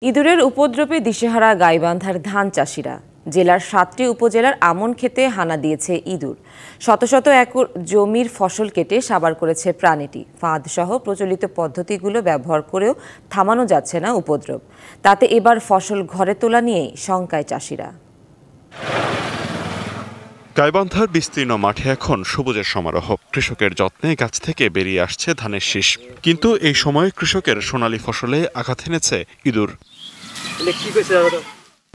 ইঁদুরের উপদ্রবে দিশেহারা গাইবান্ধার ধান চাষিরা। জেলার ৭টি উপজেলার আমন খেতে হানা দিয়েছে ইঁদুর। শত শত একর জমির ফসল কেটে সাবার করেছে প্রাণীটি। ফাঁদ সহ প্রচলিত পদ্ধতিগুলো ব্যবহার করেও থামানো যাচ্ছে না উপদ্রব। তাতে এবার ফসল ঘরে তোলা নিয়েই শঙ্কায় চাষিরা। গাইবান্ধার বিস্তীর্ণ মাঠে এখন সবুজের সমারোহ। কৃষকের যত্নে গাছ থেকে বেরিয়ে আসছে ধানের শীষ। কিন্তু এই সময় কৃষকের সোনালী ফসলে আঘাত এনেছে ইঁদুর।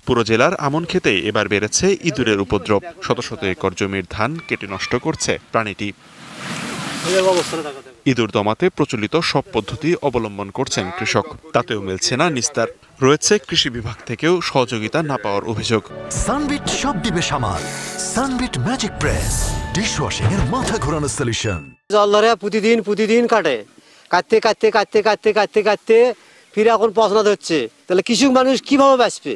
পুরো জেলার আমন খেতেই এবার বেড়েছে ইঁদুরের উপদ্রব। শত শত একর জমির ধান কেটে নষ্ট করছে প্রাণীটি। ইঁদুর দমাতে প্রচলিত সব পদ্ধতি অবলম্বন করছেন কৃষক, তাতেও মিলছে না নিস্তার। রয়েছে কৃষি বিভাগ থেকেও সহযোগিতা না পাওয়ার অভিযোগ। সানবিট সব দিবে সামাল। সানবিট ম্যাজিক প্রেস ডিশওয়াশিং এর মাথা ঘোরানো সলিউশন। জল ধরে প্রতিদিন কাটতে ফিরে এখন পছন্দ হচ্ছে। তাহলে কৃষক মানুষ কিভাবে বাঁচবে?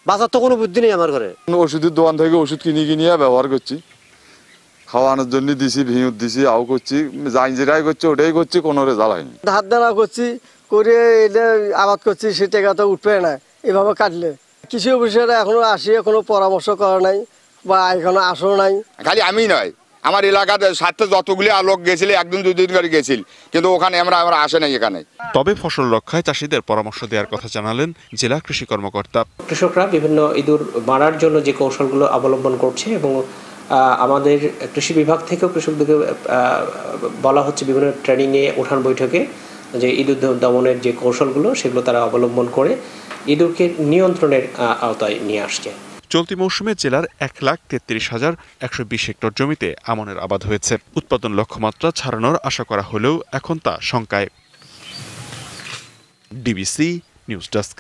বাঁচার তো কোনো বুদ্ধি নেই আমার ঘরে। ওষুধের দোকান থেকে ওষুধ কিনে ব্যবহার করছি, খাওয়ানোর জন্য দিছি, ভিঁড় দিছি, আও করছি, যেটাই করছি ওটাই করছি, কোনো রেজাল্ট হয়নি। হাত দানা করছি, করে এটা আবাদ করছি, সে টাকা তো উঠবে না এভাবে কাটলে। কৃষি অফিসাররা এখনো আসিয়ে কোনো পরামর্শ করা নাই বা এখনো আসো নাই। খালি আমি নয়, আমার এলাকাতে সাথে যতগুলি লোক গেছিল, একদিন দুদিন করে গেছিল, কিন্তু ওখানে আমরা আসে নাই এখানে। তবে ফসল রক্ষায় চাষিদের পরামর্শ দেওয়ার কথা জানালেন জেলা কৃষি কর্মকর্তা। কৃষকরা বিভিন্ন ইঁদুর মারার জন্য যে কৌশলগুলো অবলম্বন করছে এবং আমাদের কৃষি বিভাগ থেকেও কৃষকদেরকে বলা হচ্ছে বিভিন্ন ট্রেনিংয়ে, উঠান বৈঠকে, যে ইঁদুর দমনের যে কৌশলগুলো সেগুলো তারা অবলম্বন করে ইঁদুরকে নিয়ন্ত্রণের আওতায় নিয়ে আসছে। চলতি মৌসুমে জেলার 1,33,120 হেক্টর জমিতে আমনের আবাদ হয়েছে। উৎপাদন লক্ষ্যমাত্রা ছাড়ানোর আশা করা হলেও এখন তা শঙ্কায়। DBC news desk.